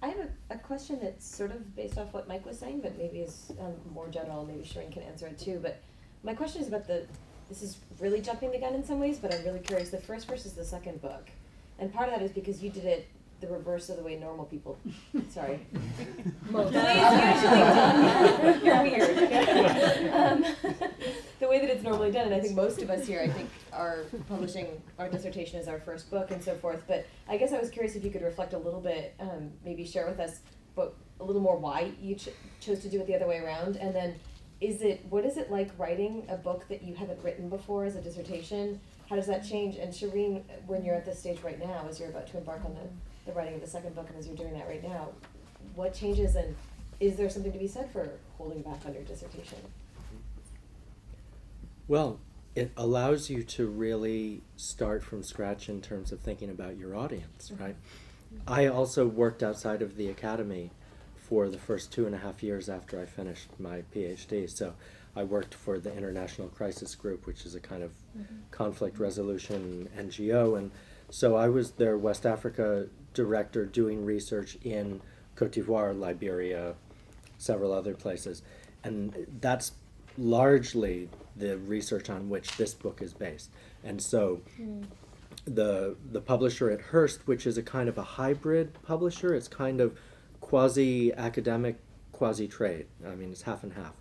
I have a question that's sort of based off what Mike was saying, but maybe is more general. Maybe Shireen can answer it too. But my question is about this is really jumping the gun in some ways, but I'm really curious, the first versus the second book. And part of that is because you did it the reverse of the way normal people, sorry. Most. The way it's usually done. You're weird. The way that it's normally done, and I think most of us here, I think, are publishing our dissertation as our first book and so forth. But I guess I was curious if you could reflect a little bit, maybe share with us a little more why you chose to do it the other way around. And then what is it like writing a book that you haven't written before as a dissertation? How does that change? And Shireen, when you're at this stage right now, as you're about to embark on the writing of the second book, and as you're doing that right now, what changes, and is there something to be said for holding back on your dissertation? Well, it allows you to really start from scratch in terms of thinking about your audience, right? I also worked outside of the academy for the first 2.5 years after I finished my PhD. So I worked for the International Crisis Group, which is a kind of conflict resolution NGO. And so I was their West Africa director doing research in Cote d'Ivoire, Liberia, several other places. And that's largely the research on which this book is based. And so the publisher at Hearst, which is a kind of a hybrid publisher, it's kind of quasi-academic, quasi-trade. I mean, it's half and half.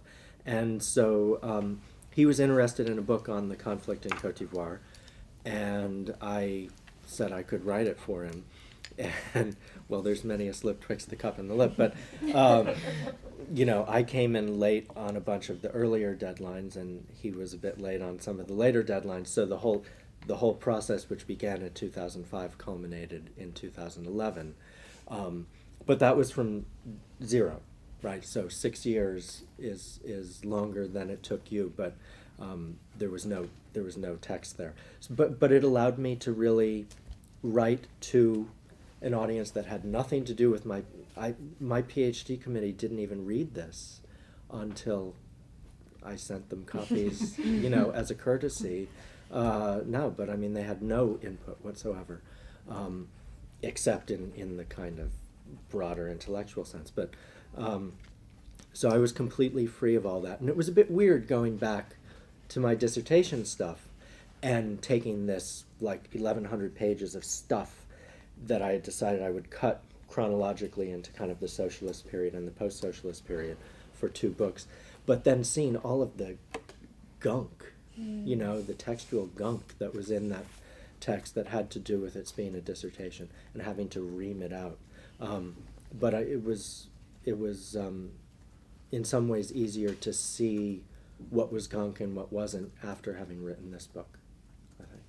And so he was interested in a book on the conflict in Cote d'Ivoire, and I said I could write it for him. And, well, there's many a slip twixt the cup and the lip, but, you know, I came in late on a bunch of the earlier deadlines, and he was a bit late on some of the later deadlines, so the whole process, which began in 2005, culminated in 2011. But that was from zero, right? So 6 years is longer than it took you, but there was no text there. So, but it allowed me to really write to an audience that had nothing to do with my PhD committee didn't even read this until I sent them copies, you know, as a courtesy. No, but I mean, they had no input whatsoever, except in the kind of broader intellectual sense. But so I was completely free of all that. And it was a bit weird going back to my dissertation stuff and taking this like 1,100 pages of stuff that I had decided I would cut chronologically into kind of the socialist period and the post-socialist period for 2 books, but then seeing all of the gunk, you know, the textual gunk that was in that text that had to do with its being a dissertation and having to ream it out. But it was in some ways easier to see what was gunk and what wasn't after having written this book, I think.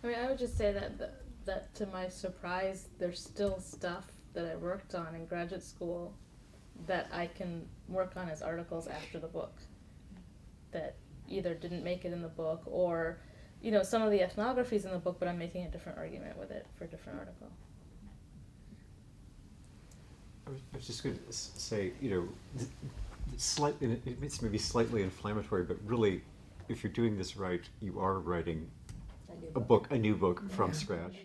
I mean, I would just say that to my surprise, there's still stuff that I worked on in graduate school that I can work on as articles after the book that either didn't make it in the book or, you know, some of the ethnography's in the book, but I'm making a different argument with it for a different article. I was just going to say, you know, it's maybe slightly inflammatory, but really, if you're doing this right, you are writing a new book from scratch.